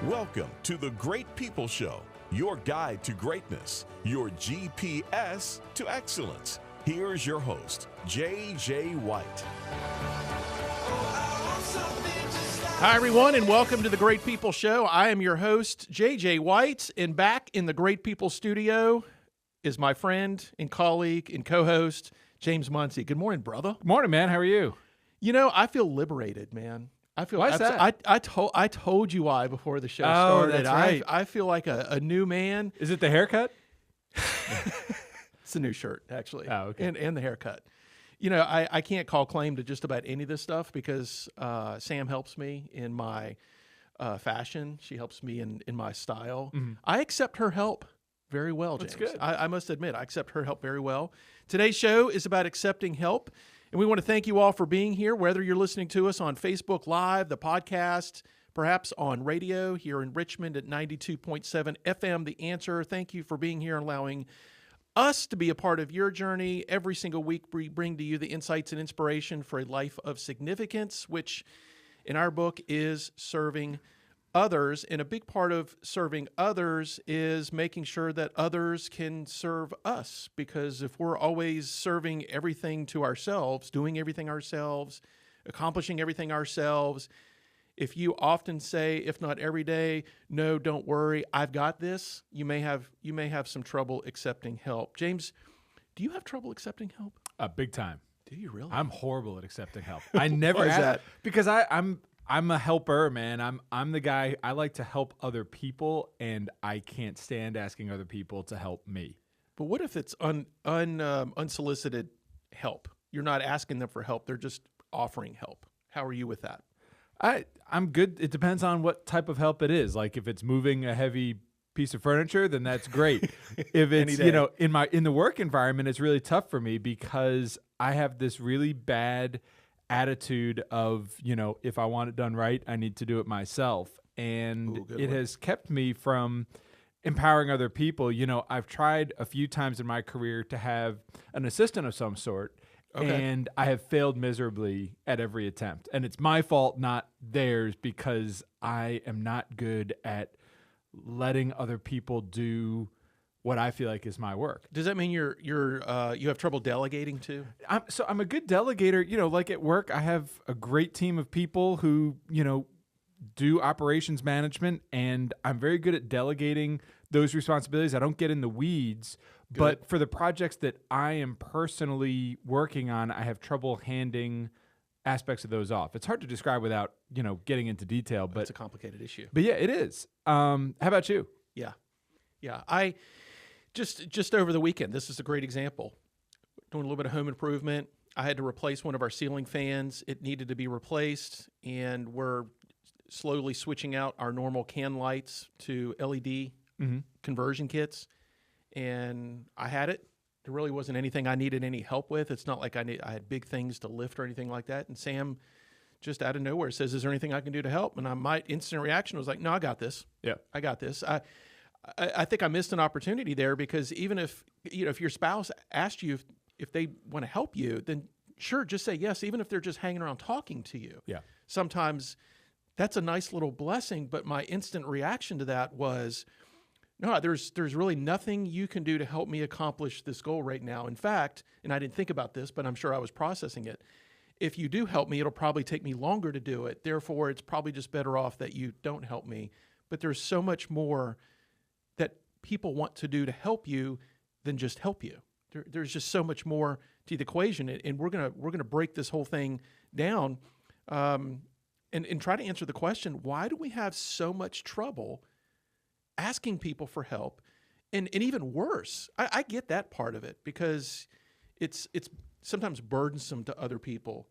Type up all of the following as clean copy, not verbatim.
Welcome to the Great People Show, your guide to greatness, your GPS to excellence. Here's your host, J.J. White. Hi, everyone, and welcome to the Great People Show. I am your host, J.J. White, and back in the Great People studio is my friend and colleague and co-host, James Munsey. Good morning, brother. Good morning, man. How are you? You know, I feel liberated, man. Why is that? I told you why before the show started. That's right. I feel like a new man. Is it the haircut? It's a new shirt, actually. Oh, okay. And the haircut. You know, I can't call claim to just about any of this stuff because Sam helps me in my fashion. She helps me in my style. Mm-hmm. I accept her help very well, James. That's good. I must admit, I accept her help very well. Today's show is about accepting help. And we want to thank you all for being here, whether you're listening to us on Facebook Live, the podcast, perhaps on radio here in Richmond at 92.7 FM, The Answer. Thank you for being here and allowing us to be a part of your journey. Every single week, we bring to you the insights and inspiration for a life of significance, which in our book is serving others. And a big part of serving others is making sure that others can serve us. Because if we're always serving everything to ourselves, doing everything ourselves, accomplishing everything ourselves, if you often say, if not every day, no, don't worry, I've got this, you may have some trouble accepting help. James, do you have trouble accepting help? Big time. Do you really? I'm horrible at accepting help. I never Why is that? Because I'm a helper, man. I'm the guy. I like to help other people, and I can't stand asking other people to help me. But what if it's unsolicited help? You're not asking them for help; they're just offering help. How are you with that? I'm good. It depends on what type of help it is. Like if it's moving a heavy piece of furniture, then that's great. If it's in the work environment, it's really tough for me because I have this really bad attitude of, if I want it done right, I need to do it myself. And it has kept me from empowering other people. I've tried a few times in my career to have an assistant of some sort, and I have failed miserably at every attempt. And it's my fault, not theirs, because I am not good at letting other people do what I feel like is my work. Does that mean you have trouble delegating too? I'm a good delegator. Like at work, I have a great team of people who, do operations management, and I'm very good at delegating those responsibilities. I don't get in the weeds, but for the projects that I am personally working on, I have trouble handing aspects of those off. It's hard to describe without, getting into detail, but it's a complicated issue. But yeah, it is. How about you? Yeah. I just over the weekend, this is a great example. Doing a little bit of home improvement. I had to replace one of our ceiling fans. It needed to be replaced, and we're slowly switching out our normal can lights to LED conversion kits. And I had it. There really wasn't anything I needed any help with. It's not like I had big things to lift or anything like that. And Sam just out of nowhere says, "Is there anything I can do to help?" And my instant reaction was like, "No, I got this. Yeah, I got this." I think I missed an opportunity there because even if your spouse asked you if they want to help you, then sure, just say yes, even if they're just hanging around talking to you. Yeah. Sometimes that's a nice little blessing, but my instant reaction to that was, no, there's really nothing you can do to help me accomplish this goal right now. In fact, and I didn't think about this, but I'm sure I was processing it, if you do help me, it'll probably take me longer to do it. Therefore, it's probably just better off that you don't help me. But there's so much more that people want to do to help you than just help you. There's just so much more to the equation, and we're gonna break this whole thing down, and try to answer the question: why do we have so much trouble asking people for help? And even worse, I get that part of it because it's sometimes burdensome to other people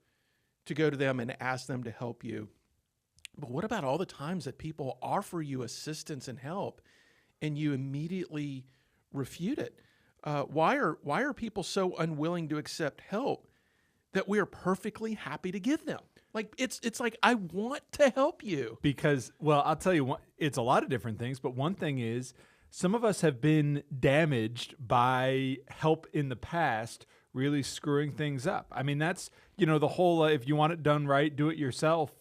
to go to them and ask them to help you. But what about all the times that people offer you assistance and help, and you immediately refute it? Why are people so unwilling to accept help that we are perfectly happy to give them? Like it's like, I want to help you. Because, well, I'll tell you, it's a lot of different things, but one thing is some of us have been damaged by help in the past really screwing things up. I mean, that's, the whole if you want it done right, do it yourself,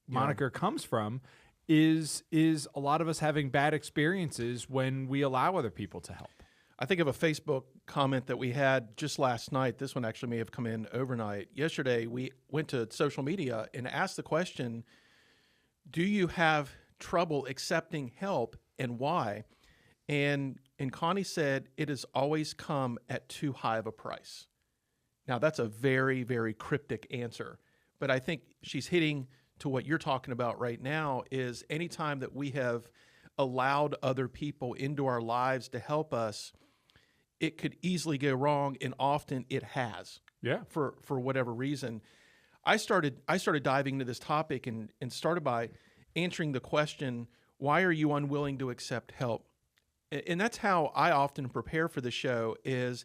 moniker comes from. is a lot of us having bad experiences when we allow other people to help. I think of a Facebook comment that we had just last night. This one actually may have come in overnight. Yesterday, we went to social media and asked the question, do you have trouble accepting help and why? And Connie said, it has always come at too high of a price. Now, that's a very, very cryptic answer, but I think she's hitting to what you're talking about right now is anytime that we have allowed other people into our lives to help us, it could easily go wrong, and often it has. Yeah. For whatever reason. I started diving into this topic and started by answering the question, why are you unwilling to accept help? And that's how I often prepare for the show is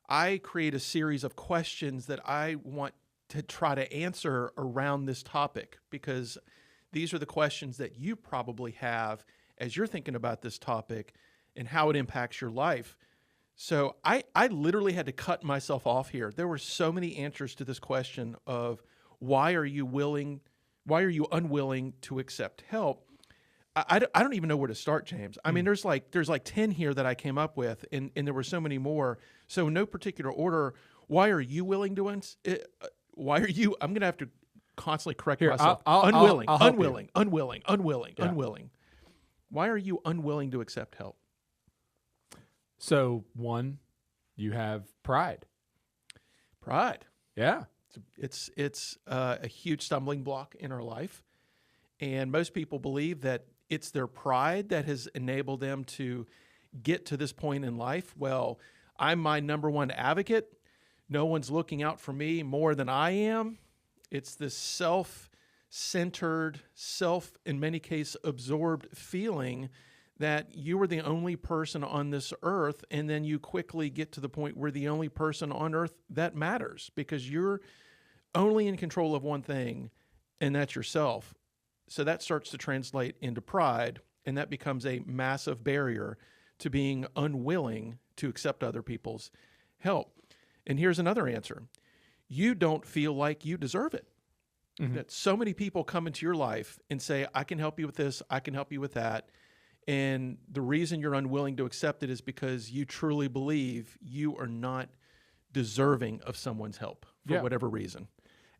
I create a series of questions that I want to try to answer around this topic, because these are the questions that you probably have as you're thinking about this topic and how it impacts your life. So I literally had to cut myself off here. There were so many answers to this question of why are you unwilling to accept help? I don't even know where to start, James. I mean, there's like 10 here that I came up with, and there were so many more. So in no particular order, why are you willing to I'm going to have to constantly correct myself. Unwilling. Why are you unwilling to accept help? So, one, you have pride. Pride. Yeah. It's a huge stumbling block in our life. And most people believe that it's their pride that has enabled them to get to this point in life. Well, I'm my number one advocate. No one's looking out for me more than I am. It's this self-centered, in many cases, absorbed feeling that you are the only person on this earth, and then you quickly get to the point where the only person on earth that matters because you're only in control of one thing, and that's yourself. So that starts to translate into pride, and that becomes a massive barrier to being unwilling to accept other people's help. And here's another answer. You don't feel like you deserve it. Mm-hmm. That so many people come into your life and say, I can help you with this, I can help you with that. And the reason you're unwilling to accept it is because you truly believe you are not deserving of someone's help for whatever reason.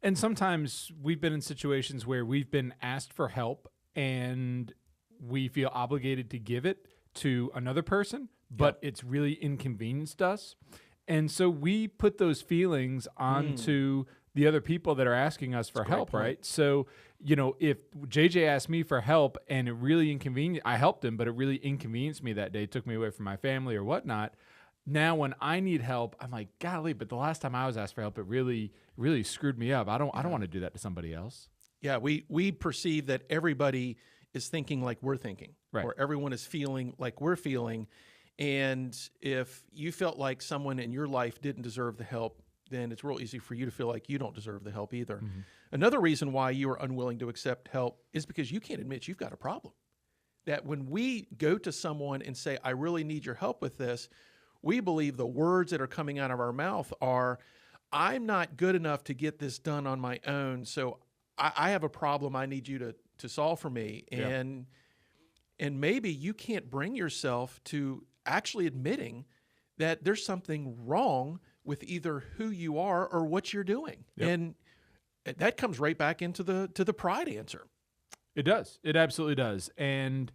And sometimes we've been in situations where we've been asked for help and we feel obligated to give it to another person, but it's really inconvenienced us. And so we put those feelings onto the other people that are asking us for help, right? So, if JJ asked me for help and it really I helped him, but it really inconvenienced me that day, took me away from my family or whatnot. Now, when I need help, I'm like, golly, but the last time I was asked for help, it really screwed me up. I don't want to do that to somebody else. Yeah, we perceive that everybody is thinking like we're thinking, right, or everyone is feeling like we're feeling. And if you felt like someone in your life didn't deserve the help, then it's real easy for you to feel like you don't deserve the help either. Mm-hmm. Another reason why you are unwilling to accept help is because you can't admit you've got a problem. That when we go to someone and say, I really need your help with this, we believe the words that are coming out of our mouth are, I'm not good enough to get this done on my own, so I have a problem I need you to solve for me. And maybe you can't bring yourself to actually admitting that there's something wrong with either who you are or what you're doing. Yep. And that comes right back into the pride answer. It does. It absolutely does. And,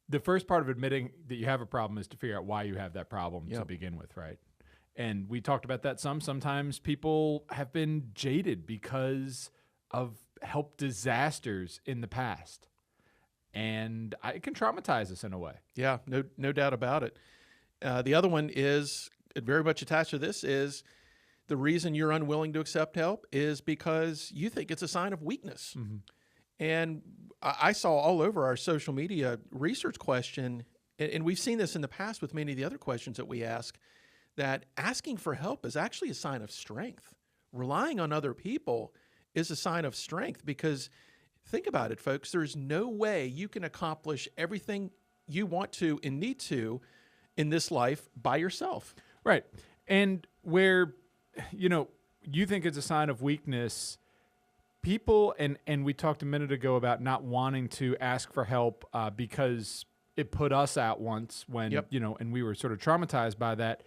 the first part of admitting that you have a problem is to figure out why you have that problem to begin with, right? And we talked about that sometimes people have been jaded because of help disasters in the past. And it can traumatize us in a way. Yeah, no doubt about it. The other one is very much attached to this is the reason you're unwilling to accept help is because you think it's a sign of weakness. Mm-hmm. And I saw all over our social media research question, and we've seen this in the past with many of the other questions that we ask, that asking for help is actually a sign of strength. Relying on other people is a sign of strength because think about it, folks. There's no way you can accomplish everything you want to and need to in this life by yourself. Right. And where, you think it's a sign of weakness, people, and we talked a minute ago about not wanting to ask for help because it put us out once when, and we were sort of traumatized by that.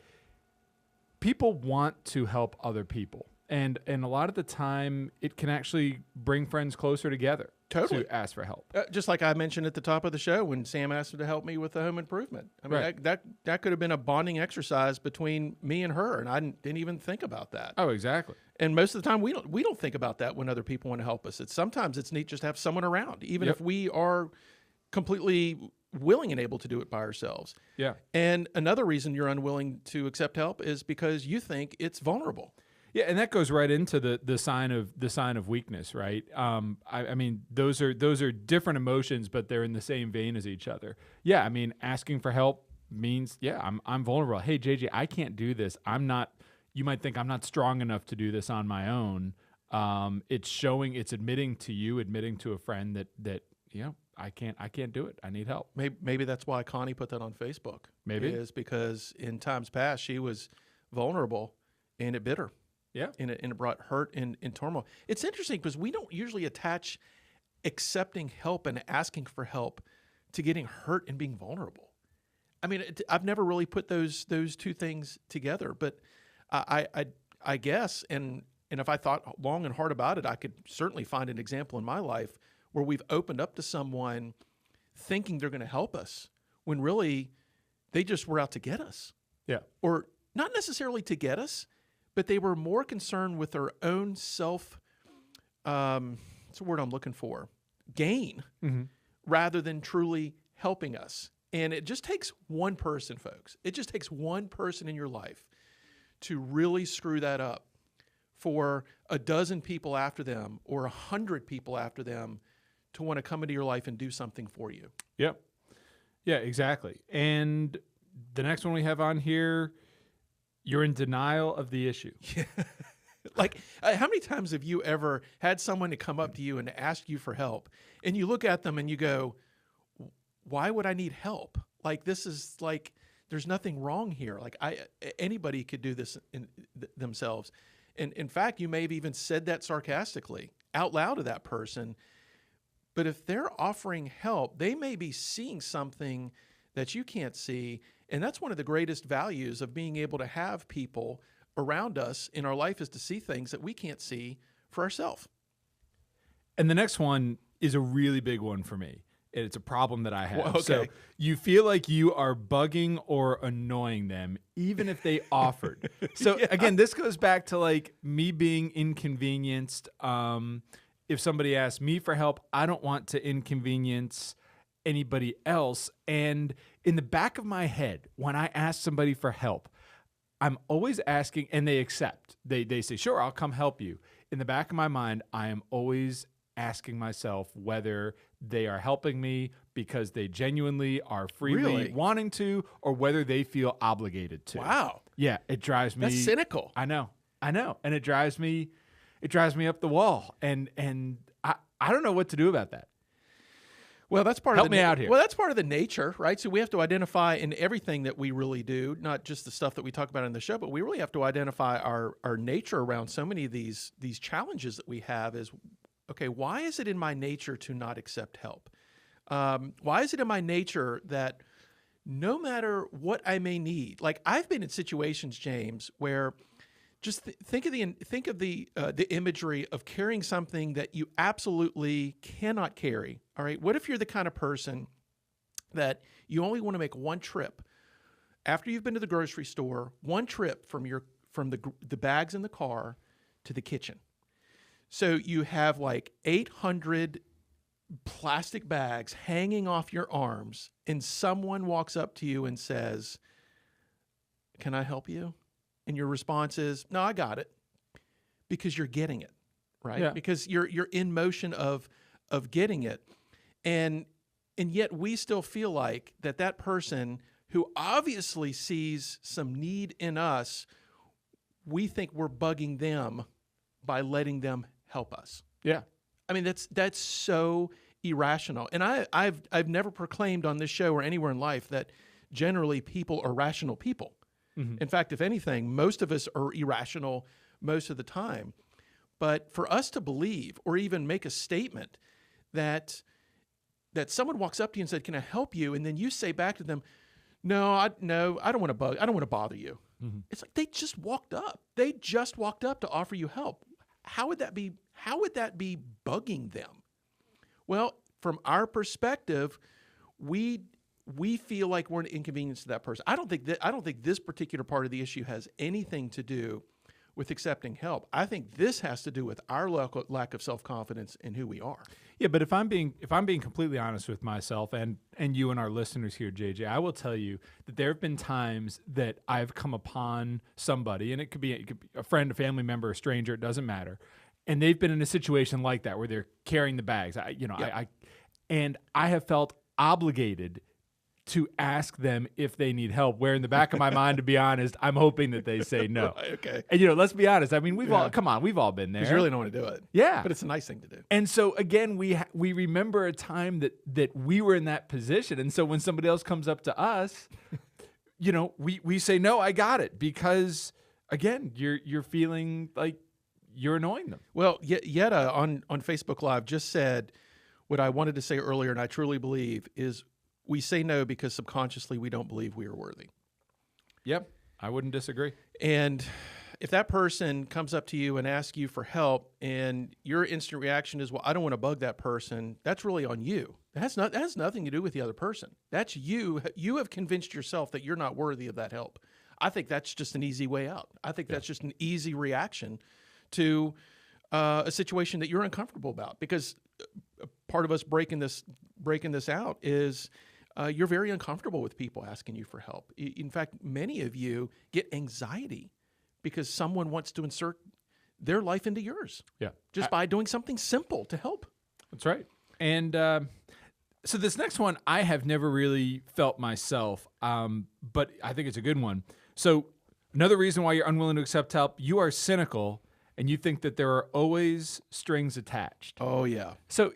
People want to help other people. And a lot of the time, it can actually bring friends closer together to ask for help. Just like I mentioned at the top of the show when Sam asked to help me with the home improvement. I mean, that could have been a bonding exercise between me and her, and I didn't even think about that. Oh, exactly. And most of the time, we don't think about that when other people want to help us. Sometimes it's neat just to have someone around, even if we are completely willing and able to do it by ourselves. Yeah. And another reason you're unwilling to accept help is because you think it's vulnerable. Yeah, and that goes right into the sign of weakness, right? I mean, those are different emotions, but they're in the same vein as each other. Yeah, I mean, asking for help means, I'm vulnerable. Hey, JJ, I can't do this. I'm not. You might think I'm not strong enough to do this on my own. It's admitting to you, admitting to a friend that I can't do it. I need help. Maybe that's why Connie put that on Facebook. Maybe is because in times past she was vulnerable and it bit her. Yeah. And it brought hurt and turmoil. It's interesting because we don't usually attach accepting help and asking for help to getting hurt and being vulnerable. I mean, I've never really put those two things together, but I guess, and if I thought long and hard about it, I could certainly find an example in my life where we've opened up to someone thinking they're going to help us when really they just were out to get us. Yeah. Or not necessarily to get us, but they were more concerned with their own self, what's the word I'm looking for? Gain, rather than truly helping us. And it just takes one person, folks. It just takes one person in your life to really screw that up for a dozen people after them or 100 people after them to want to come into your life and do something for you. Yep. Yeah, exactly. And the next one we have on here, you're in denial of the issue. Yeah. Like, how many times have you ever had someone to come up to you and ask you for help, and you look at them and you go, why would I need help? Like, this is like, there's nothing wrong here. Like, anybody could do this themselves. And in fact, you may have even said that sarcastically out loud to that person. But if they're offering help, they may be seeing something that you can't see. And that's one of the greatest values of being able to have people around us in our life, is to see things that we can't see for ourselves. And the next one is a really big one for me. And it's a problem that I have. Well, okay. So you feel like you are bugging or annoying them, even if they offered. So again, this goes back to like me being inconvenienced. If somebody asks me for help, I don't want to inconvenience anybody else. And in the back of my head, when I ask somebody for help, I'm always asking, and they accept. They say, sure, I'll come help you. In the back of my mind, I am always asking myself whether they are helping me because they genuinely are freely wanting to, or whether they feel obligated to. Wow. Yeah, it drives me. That's cynical. I know. And it drives me up the wall. And I don't know what to do about that. Well, that's part Help of me out here. Well, that's part of the nature, right? So we have to identify in everything that we really do, not just the stuff that we talk about in the show, but we really have to identify our nature around so many of these challenges that we have. Is, okay, why is it in my nature to not accept help? Why is it in my nature that no matter what I may need, like I've been in situations, James, where just think of the imagery of carrying something that you absolutely cannot carry. All right, what if you're the kind of person that you only want to make one trip after you've been to the grocery store, one trip from the bags in the car to the kitchen. So you have like 800 plastic bags hanging off your arms, and someone walks up to you and says, "Can I help you?" And your response is, "No, I got it," because you're getting it, right? Yeah. Because you're in motion of getting it, and yet we still feel like that person who obviously sees some need in us, we think we're bugging them by letting them help us. Yeah. I mean, that's so irrational. And I've never proclaimed on this show or anywhere in life that generally people are rational people. Mm-hmm. In fact, if anything, most of us are irrational most of the time. But for us to believe or even make a statement that someone walks up to you and said, "Can I help you?" and then you say back to them, "No, I don't want to bother you." Mm-hmm. It's like they just walked up. They just walked up to offer you help. How would that be bugging them? Well, from our perspective, we feel like we're an inconvenience to that person. I don't think this particular part of the issue has anything to do with accepting help. I think this has to do with our lack of self-confidence in who we are. Yeah, but if I'm being completely honest with myself and you and our listeners here, JJ, I will tell you that there have been times that I've come upon somebody, and it could be a friend, a family member, a stranger, it doesn't matter, and they've been in a situation like that where they're carrying the bags. And I have felt obligated to ask them if they need help, where in the back of my mind, to be honest, I'm hoping that they say no. Right, okay. And, let's be honest. I mean, we've all been there. Because you really don't want to do it. Yeah. But it's a nice thing to do. And so, again, we remember a time that we were in that position. And so when somebody else comes up to us, we say, no, I got it. Because, again, you're feeling like you're annoying them. Well, Yetta on Facebook Live just said what I wanted to say earlier, and I truly believe is, we say no because subconsciously we don't believe we are worthy. Yep, I wouldn't disagree. And if that person comes up to you and asks you for help and your instant reaction is, well, I don't want to bug that person, that's really on you. That has nothing to do with the other person. That's you. You have convinced yourself that you're not worthy of that help. I think that's just an easy way out. I think that's just an easy reaction to a situation that you're uncomfortable about, because part of us breaking this out is you're very uncomfortable with people asking you for help. In fact, many of you get anxiety because someone wants to insert their life into yours. Yeah, just by doing something simple to help. That's right. And so this next one, I have never really felt myself, but I think it's a good one. So another reason why you're unwilling to accept help, you are cynical and you think that there are always strings attached. Oh, yeah. So,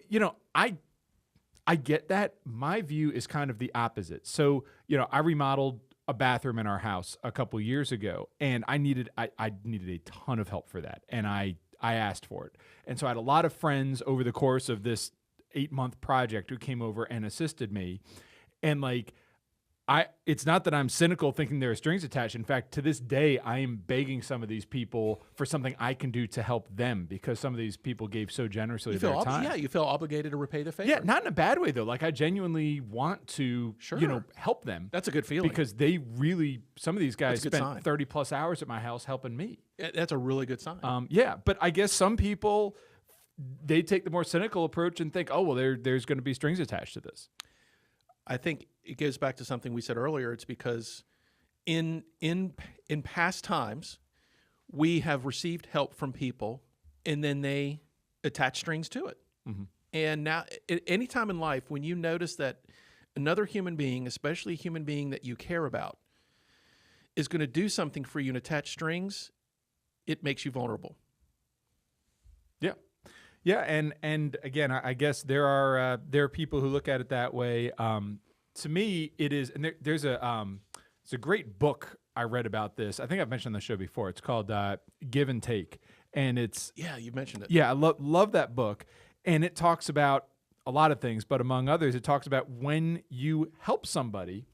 I get that. My view is kind of the opposite. So, I remodeled a bathroom in our house a couple years ago, and I needed a ton of help for that, and I asked for it. And so I had a lot of friends over the course of this 8-month project who came over and assisted me. And it's not that I'm cynical thinking there are strings attached. In fact, to this day, I am begging some of these people for something I can do to help them, because some of these people gave so generously their time. Yeah, you feel obligated to repay the favor. Yeah, not in a bad way, though. I genuinely want to, help them. That's a good feeling. Because they really, some of these guys spent 30 plus hours at my house helping me. That's a really good sign. But I guess some people, they take the more cynical approach and think, oh, well, there's going to be strings attached to this. I think it goes back to something we said earlier. It's because in past times, we have received help from people, and then they attach strings to it. Mm-hmm. And now, any time in life when you notice that another human being, especially a human being that you care about, is going to do something for you and attach strings, it makes you vulnerable. Yeah. Yeah, and again, I guess there are people who look at it that way. To me, it is, and there's it's a great book I read about this. I think I've mentioned on the show before. It's called Give and Take, and it's you mentioned it. Yeah, I love that book, and it talks about a lot of things, but among others, it talks about when you help somebody,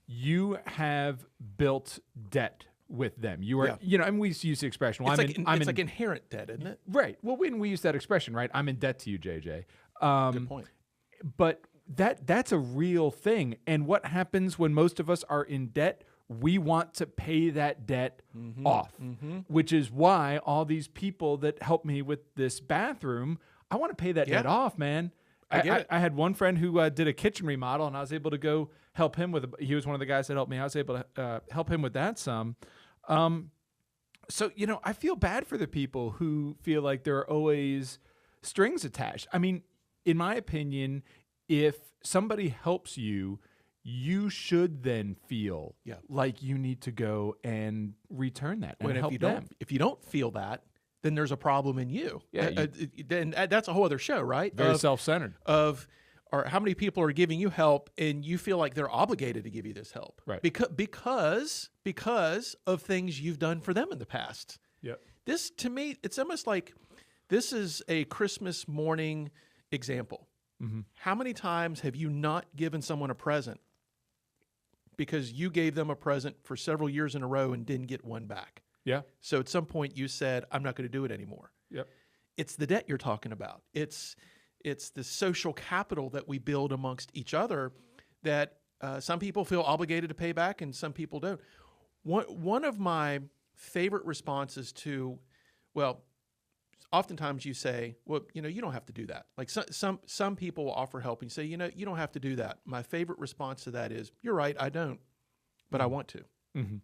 you have built debt with them. You are, and we use the expression. Well, it's like inherent debt, isn't it? Right. Well, when we use that expression, right? I'm in debt to you, JJ. Good point. But that's a real thing. And what happens when most of us are in debt? We want to pay that debt off, which is why all these people that help me with this bathroom, I want to pay that debt off, man. I had one friend who did a kitchen remodel, and I was able to go help him with. He was one of the guys that helped me. I was able to help him with that some. So I feel bad for the people who feel like there are always strings attached. I mean, in my opinion, if somebody helps you, you should then feel like you need to go and return that and help them. If you don't feel that, then there's a problem in you. Yeah, then that's a whole other show, right? Very self-centered. Or how many people are giving you help and you feel like they're obligated to give you this help, right? Because of things you've done for them in the past. Yep. This, to me, it's almost like This is a Christmas morning example. Mm-hmm. How many times have you not given someone a present because you gave them a present for several years in a row and didn't get one back? Yeah. So at some point you said, I'm not going to do it anymore. Yep. It's the debt you're talking about. It's the social capital that we build amongst each other that some people feel obligated to pay back and some people don't. One of my favorite responses to, well, oftentimes you say, well, you don't have to do that. Like some people will offer help and say, you don't have to do that. My favorite response to that is, you're right, I don't, but I want to. Mm-hmm.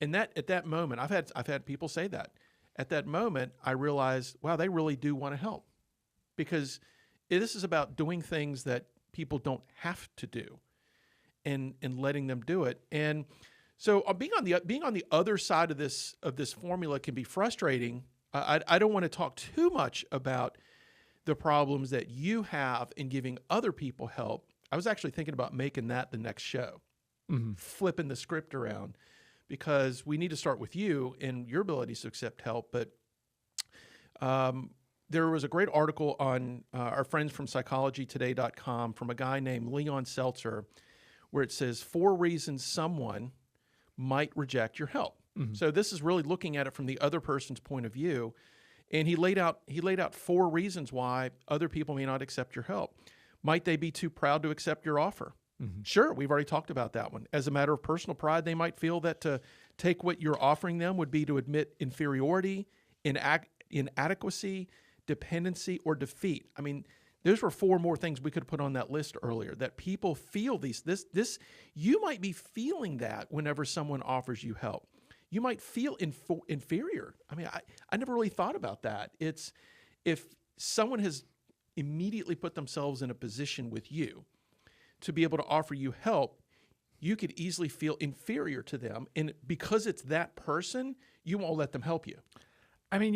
And that at that moment, I've had people say that. At that moment, I realized, wow, they really do want to help, because this is about doing things that people don't have to do, and letting them do it. And so being on the other side of this formula can be frustrating. I don't want to talk too much about the problems that you have in giving other people help. I was actually thinking about making that the next show, flipping the script around, because we need to start with you and your ability to accept help. But there was a great article on our friends from psychologytoday.com from a guy named Leon Seltzer, where it says 4 reasons someone might reject your help. Mm-hmm. So this is really looking at it from the other person's point of view. And he laid out 4 reasons why other people may not accept your help. Might they be too proud to accept your offer? Mm-hmm. Sure, we've already talked about that one. As a matter of personal pride, they might feel that to take what you're offering them would be to admit inferiority, inadequacy, dependency, or defeat. I mean, those were 4 more things we could have put on that list earlier, that people feel this. You might be feeling that whenever someone offers you help. You might feel inferior. I mean, I never really thought about that. It's if someone has immediately put themselves in a position with you to be able to offer you help, you could easily feel inferior to them. And because it's that person, you won't let them help you. I mean,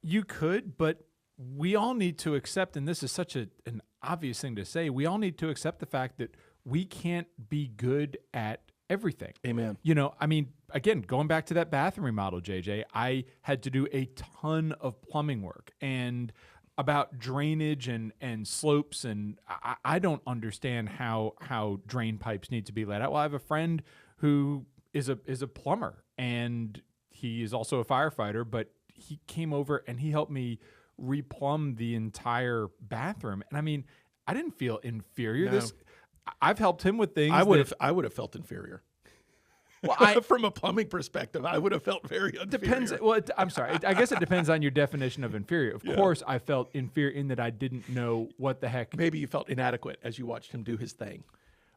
you could, but we all need to accept, and this is such an obvious thing to say, we all need to accept the fact that we can't be good at everything. Amen. I mean, again, going back to that bathroom remodel, JJ, I had to do a ton of plumbing work and about drainage and slopes, and I don't understand how drain pipes need to be let out. Well, I have a friend who is a plumber, and he is also a firefighter, but he came over and he helped me replumb the entire bathroom. And I mean, I didn't feel inferior. No. I've helped him with things. I would have felt inferior. Well, from a plumbing perspective, I would have felt very inferior. Depends. Well, I'm sorry. I guess it depends on your definition of inferior. Of course, I felt inferior in that I didn't know what the heck. Maybe you felt inadequate as you watched him do his thing.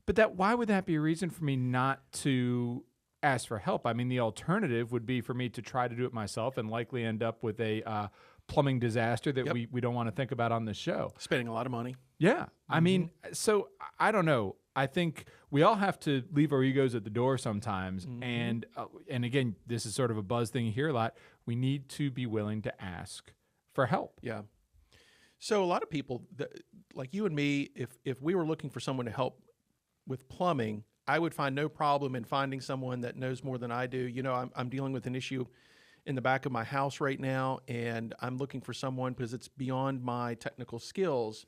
But why would that be a reason for me not to ask for help? I mean, the alternative would be for me to try to do it myself and likely end up with a plumbing disaster that we don't want to think about on this show. Spending a lot of money. Yeah. I mean, so I don't know. I think we all have to leave our egos at the door sometimes. Mm-hmm. And again, this is sort of a buzz thing you hear a lot. We need to be willing to ask for help. Yeah. So a lot of people, like you and me, if we were looking for someone to help with plumbing, I would find no problem in finding someone that knows more than I do. I'm dealing with an issue in the back of my house right now, and I'm looking for someone because it's beyond my technical skills.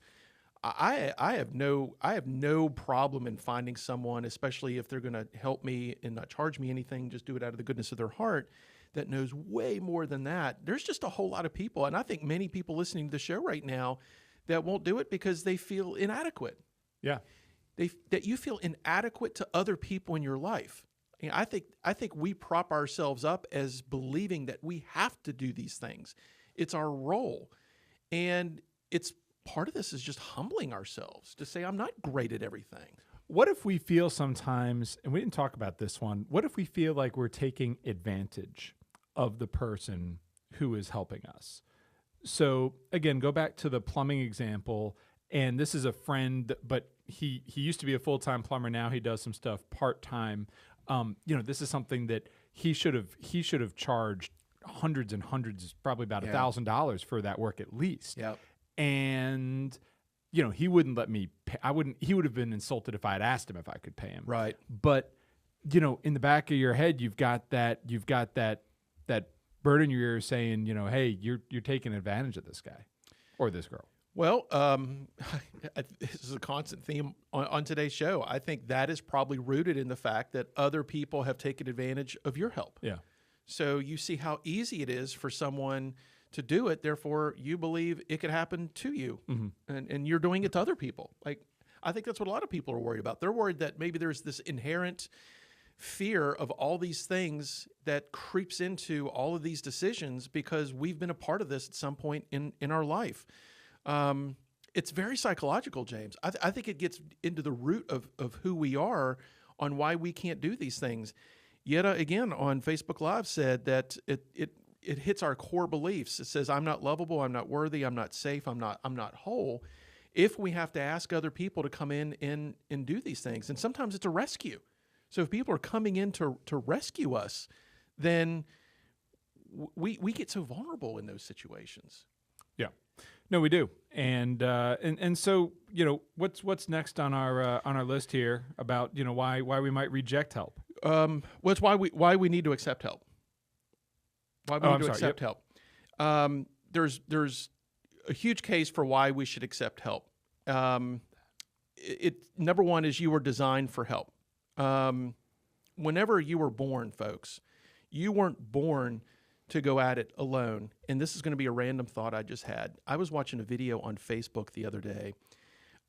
I have no problem in finding someone, especially if they're going to help me and not charge me anything, just do it out of the goodness of their heart, that knows way more than that. There's just a whole lot of people, and I think many people listening to the show right now that won't do it because they feel inadequate. Yeah. That you feel inadequate to other people in your life. I think we prop ourselves up as believing that we have to do these things. It's our role. And it's part of this is just humbling ourselves to say, I'm not great at everything. What if we feel sometimes, and we didn't talk about this one, what if we feel like we're taking advantage of the person who is helping us? So again, go back to the plumbing example, and this is a friend, but he used to be a full-time plumber. Now he does some stuff part-time. This is something that he should have charged hundreds and hundreds, probably about $1,000 for that work at least. Yep. And he wouldn't let me pay. He would have been insulted if I had asked him if I could pay him. Right. But in the back of your head, you've got that bird in your ear saying, hey, you're taking advantage of this guy or this girl? Well, this is a constant theme on today's show. I think that is probably rooted in the fact that other people have taken advantage of your help. Yeah. So you see how easy it is for someone to do it. Therefore, you believe it could happen to you, and you're doing it to other people. Like, I think that's what a lot of people are worried about. They're worried that maybe there's this inherent fear of all these things that creeps into all of these decisions because we've been a part of this at some point in our life. It's very psychological, James. I think it gets into the root of who we are on why we can't do these things. Yetta, again, on Facebook Live said that it hits our core beliefs. It says, I'm not lovable, I'm not worthy, I'm not safe, I'm not whole. If we have to ask other people to come in and do these things, and sometimes it's a rescue. So if people are coming in to rescue us, then we get so vulnerable in those situations. Yeah. No, we do, and so what's next on our list here about why we might reject help. Well, it's why we need to accept help. Why we need to accept help. There's a huge case for why we should accept help. Number one is you were designed for help. Whenever you were born, folks, you weren't born to go at it alone. And this is going to be a random thought I just had. I was watching a video on Facebook the other day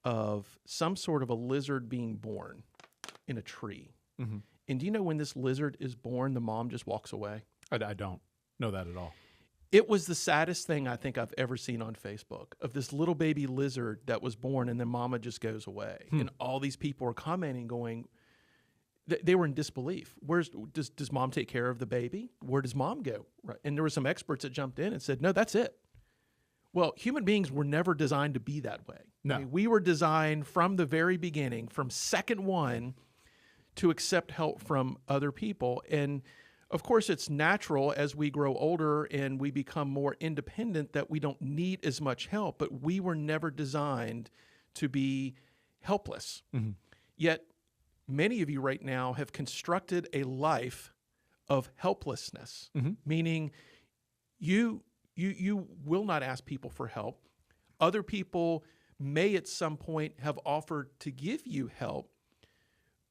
of some sort of a lizard being born in a tree. Mm-hmm. And do you know when this lizard is born, the mom just walks away? I don't know that at all. It was the saddest thing I think I've ever seen on Facebook, of this little baby lizard that was born and then mama just goes away. And all these people are commenting going, they were in disbelief. Does mom take care of the baby? Where does mom go? Right. And there were some experts that jumped in and said, no, that's it. Well, human beings were never designed to be that way. No. I mean, we were designed from the very beginning, from second one, to accept help from other people. And of course, it's natural as we grow older and we become more independent that we don't need as much help, but we were never designed to be helpless. Mm-hmm. Yet, many of you right now have constructed a life of helplessness, meaning you will not ask people for help. Other people may at some point have offered to give you help,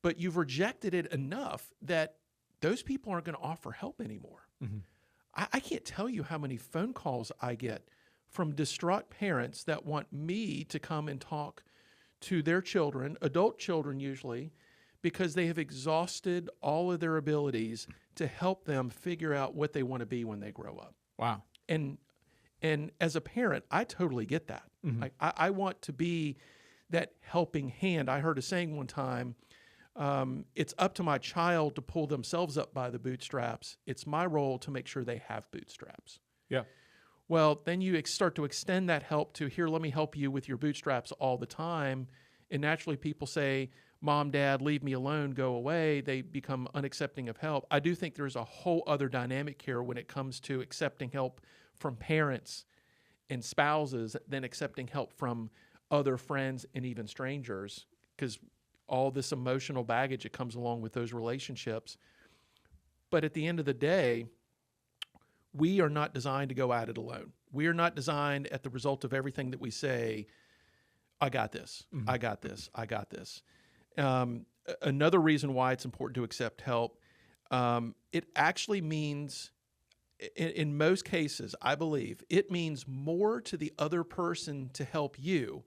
but you've rejected it enough that those people aren't going to offer help anymore. Mm-hmm. I can't tell you how many phone calls I get from distraught parents that want me to come and talk to their children, adult children usually, because they have exhausted all of their abilities to help them figure out what they want to be when they grow up. Wow. And as a parent, I totally get that. Mm-hmm. I want to be that helping hand. I heard a saying one time, it's up to my child to pull themselves up by the bootstraps. It's my role to make sure they have bootstraps. Yeah. Well, then you start to extend that help to, here, let me help you with your bootstraps all the time. And naturally people say, Mom, Dad, leave me alone, go away. They become unaccepting of help. I do think there's a whole other dynamic here when it comes to accepting help from parents and spouses than accepting help from other friends and even strangers, because all this emotional baggage that comes along with those relationships. But at the end of the day, we are not designed to go at it alone. We are not designed at the result of everything that we say, I got this, I got this, I got this. Another reason why it's important to accept help, it actually means, in most cases, I believe, it means more to the other person to help you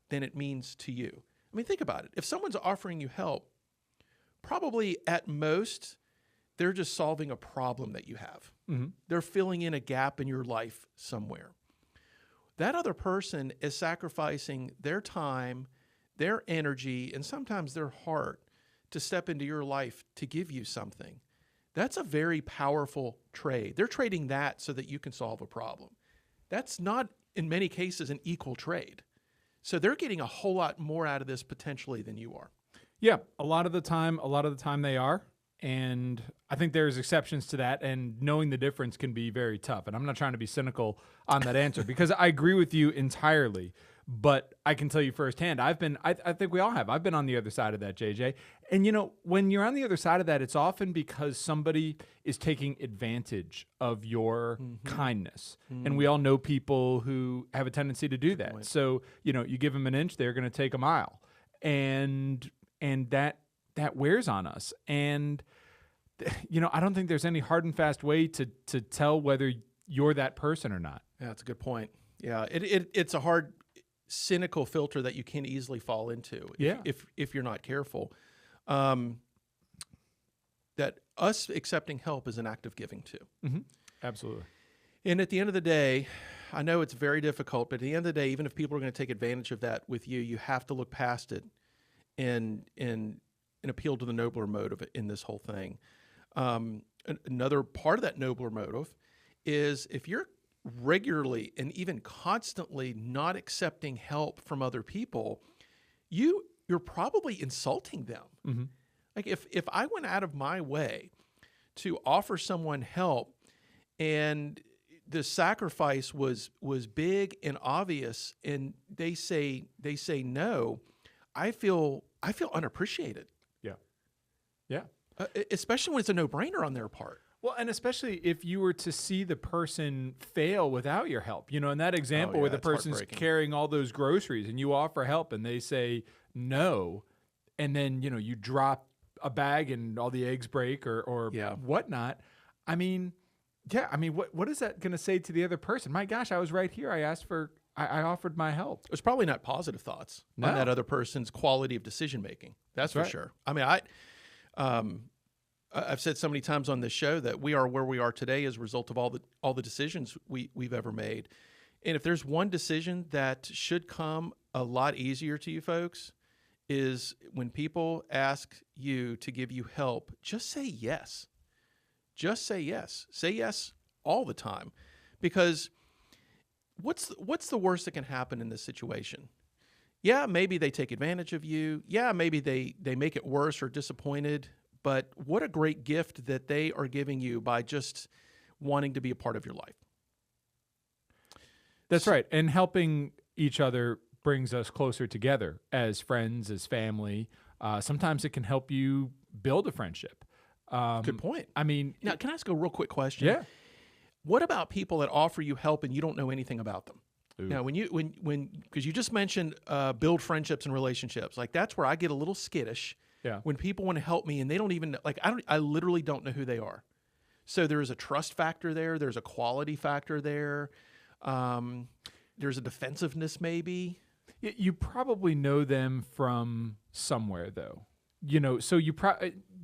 than it means to you. I mean, think about it. If someone's offering you help, probably at most, they're just solving a problem that you have. Mm-hmm. They're filling in a gap in your life somewhere. That other person is sacrificing their time, their energy, and sometimes their heart to step into your life to give you something. That's a very powerful trade. They're trading that so that you can solve a problem. That's not, in many cases, an equal trade. So they're getting a whole lot more out of this potentially than you are. Yeah, a lot of the time they are. And I think there's exceptions to that, and knowing the difference can be very tough. And I'm not trying to be cynical on that answer because I agree with you entirely. But I can tell you firsthand, I think we all have. I've been on the other side of that, JJ. And, you know, when you're on the other side of that, it's often because somebody is taking advantage of your kindness. And we all know people who have a tendency to do that. So, you know, you give them an inch, they're going to take a mile. And that wears on us. And, you know, I don't think there's any hard and fast way to tell whether you're that person or not. Yeah, that's a good point. Yeah, it's a hard, cynical filter that you can easily fall into if you're not careful. That us accepting help is an act of giving too. Mm-hmm. Absolutely. And at the end of the day, I know it's very difficult, but at the end of the day, even if people are going to take advantage of that with you, you have to look past it and appeal to the nobler motive in this whole thing. Another part of that nobler motive is if you're regularly and even constantly not accepting help from other people, you're probably insulting them. Mm-hmm. Like if I went out of my way to offer someone help and the sacrifice was big and obvious and they say no, I feel unappreciated. Yeah. Yeah. Especially when it's a no-brainer on their part. Well, and especially if you were to see the person fail without your help, you know, in that example where the person's carrying all those groceries and you offer help and they say no, and then, you know, you drop a bag and all the eggs break or whatnot. I mean, what is that going to say to the other person? My gosh, I was right here. I offered my help. There's probably not positive thoughts on that other person's quality of decision-making. That's for sure. I mean, I've said so many times on this show that we are where we are today as a result of all the decisions we've ever made. And if there's one decision that should come a lot easier to you folks is when people ask you to give you help, just say yes. Just say yes. Say yes all the time. Because what's the worst that can happen in this situation? Yeah, maybe they take advantage of you. Yeah, maybe they make it worse or disappointed. But what a great gift that they are giving you by just wanting to be a part of your life. That's right. And helping each other brings us closer together as friends, as family. Sometimes it can help you build a friendship. Good point. I mean, now, can I ask a real quick question? Yeah. What about people that offer you help and you don't know anything about them? Ooh. Now, because you just mentioned build friendships and relationships, like that's where I get a little skittish. Yeah. When people want to help me and they don't even I literally don't know who they are. So there is a trust factor there. There's a quality factor there. There's a defensiveness maybe. You probably know them from somewhere though. You know, so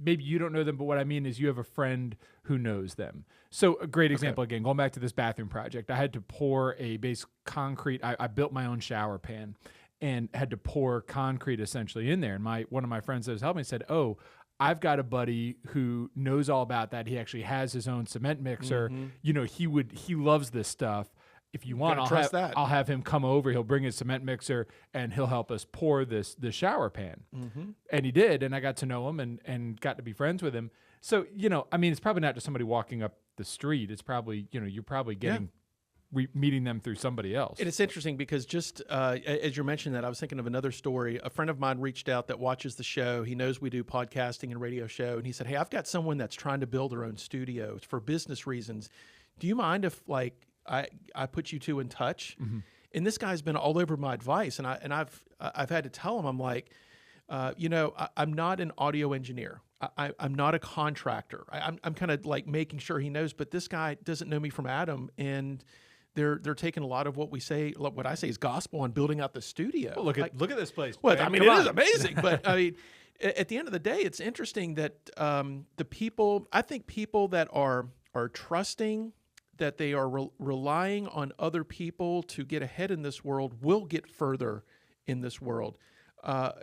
maybe you don't know them, but what I mean is you have a friend who knows them. So a great example, again, going back to this bathroom project, I had to pour a base concrete. I built my own shower pan and had to pour concrete essentially in there. And one of my friends that was helping me said, "Oh, I've got a buddy who knows all about that. He actually has his own cement mixer. Mm-hmm. You know, he loves this stuff. If you want, I'll have him come over. He'll bring his cement mixer and he'll help us pour the shower pan." Mm-hmm. And he did, and I got to know him and got to be friends with him. So, you know, I mean, it's probably not just somebody walking up the street. It's probably, you know, you're probably getting meeting them through somebody else. And it's interesting because just as you're mentioning that, I was thinking of another story. A friend of mine reached out that watches the show. He knows we do podcasting and radio show. And he said, "Hey, I've got someone that's trying to build their own studio for business reasons. Do you mind if I put you two in touch?" Mm-hmm. And this guy's been all over my advice. And I've had to tell him, I'm like, you know, I'm not an audio engineer. I'm not a contractor. I'm kind of like making sure he knows, but this guy doesn't know me from Adam. And they're taking a lot of what I say is gospel on building out the studio. Well, look at this place. Well, man. I mean, it is amazing, but I mean, at the end of the day, it's interesting that I think people that are trusting, that they are relying on other people to get ahead in this world will get further in this world. A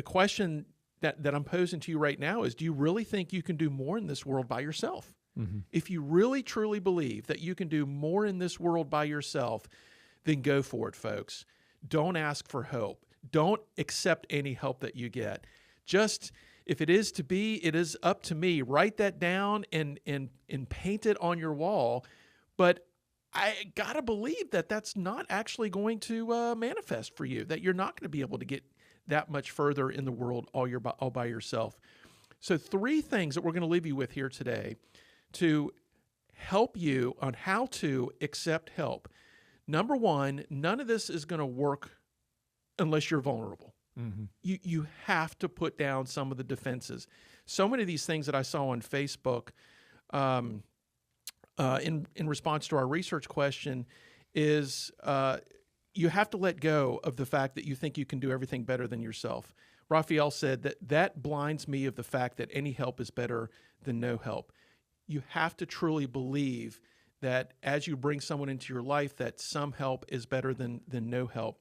question that I'm posing to you right now is, do you really think you can do more in this world by yourself? Mm-hmm. If you really, truly believe that you can do more in this world by yourself, then go for it, folks. Don't ask for help. Don't accept any help that you get. Just, if it is to be, it is up to me. Write that down and paint it on your wall. But I got to believe that that's not actually going to manifest for you, that you're not going to be able to get that much further in the world all by yourself. So 3 things that we're going to leave you with here today to help you on how to accept help. Number 1, none of this is going to work unless you're vulnerable. Mm-hmm. You have to put down some of the defenses. So many of these things that I saw on Facebook in response to our research question is you have to let go of the fact that you think you can do everything better than yourself. Raphael said that blinds me of the fact that any help is better than no help. You have to truly believe that as you bring someone into your life, that some help is better than no help.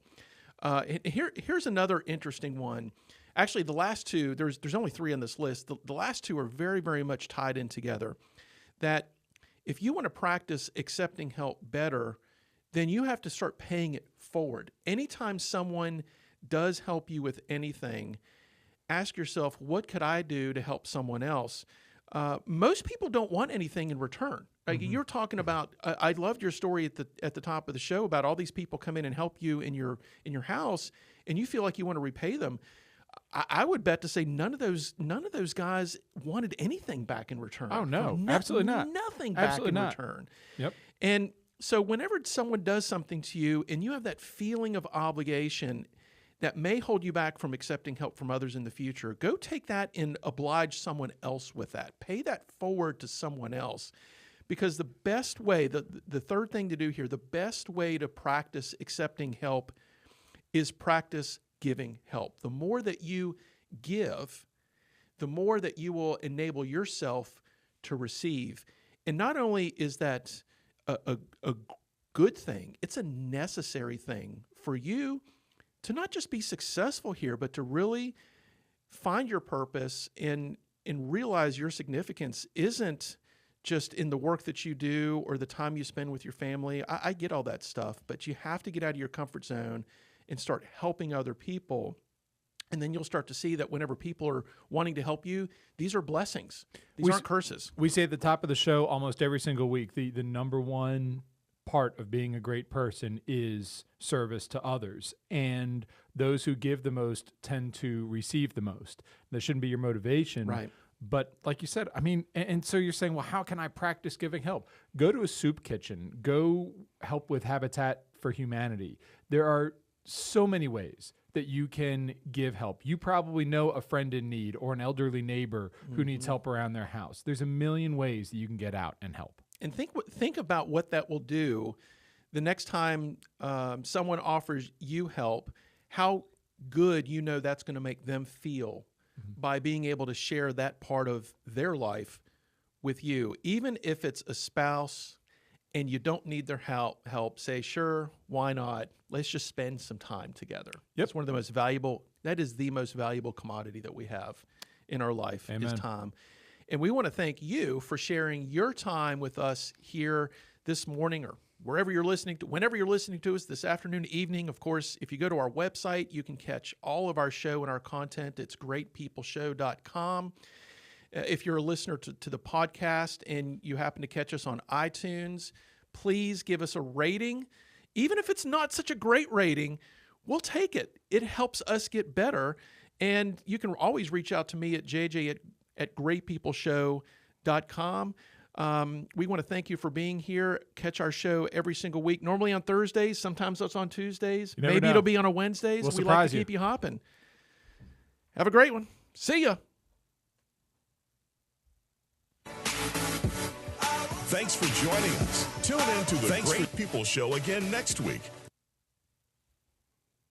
Here's another interesting one. Actually, the last 2, there's only 3 on this list. The last 2 are very, very much tied in together. That if you want to practice accepting help better, then you have to start paying it forward. Anytime someone does help you with anything, ask yourself, what could I do to help someone else? Most people don't want anything in return. Like you're talking about, I loved your story at the top of the show about all these people come in and help you in your house, and you feel like you want to repay them. I would bet to say none of those guys wanted anything back in return. Oh no, absolutely not. Nothing back in return. Yep. And so whenever someone does something to you, and you have that feeling of obligation that may hold you back from accepting help from others in the future, go take that and oblige someone else with that. Pay that forward to someone else. Because the best way, the third thing to do here, the best way to practice accepting help is practice giving help. The more that you give, the more that you will enable yourself to receive. And not only is that a good thing, it's a necessary thing for you to not just be successful here, but to really find your purpose and realize your significance isn't just in the work that you do or the time you spend with your family. I get all that stuff, but you have to get out of your comfort zone and start helping other people. And then you'll start to see that whenever people are wanting to help you, these are blessings. These aren't curses. We say at the top of the show almost every single week, the number one part of being a great person is service to others. And those who give the most tend to receive the most. That shouldn't be your motivation. Right. But like you said, I mean, and so you're saying, well, how can I practice giving help? Go to a soup kitchen. Go help with Habitat for Humanity. There are so many ways that you can give help. You probably know a friend in need or an elderly neighbor who needs help around their house. There's a million ways that you can get out and help. And think about what that will do the next time someone offers you help, how good you know that's going to make them feel by being able to share that part of their life with you. Even if it's a spouse and you don't need their help, say, sure, why not? Let's just spend some time together. Yep. It's one of the most valuable, that is the most valuable commodity that we have in our life. Amen. Is time. And we want to thank you for sharing your time with us here this morning or wherever you're listening to, whenever you're listening to us this afternoon, evening. Of course, if you go to our website, you can catch all of our show and our content. It's greatpeopleshow.com. If you're a listener to the podcast and you happen to catch us on iTunes, please give us a rating. Even if it's not such a great rating, we'll take it. It helps us get better. And you can always reach out to me at jj@greatpeopleshow.com. We want to thank you for being here. Catch our show every single week, normally on Thursdays. Sometimes it's on Tuesdays. Maybe it'll be on a Wednesdays. We'll we like to keep you hopping. Have a great one. See ya. Thanks for joining us. Tune in to the Great People Show again next week.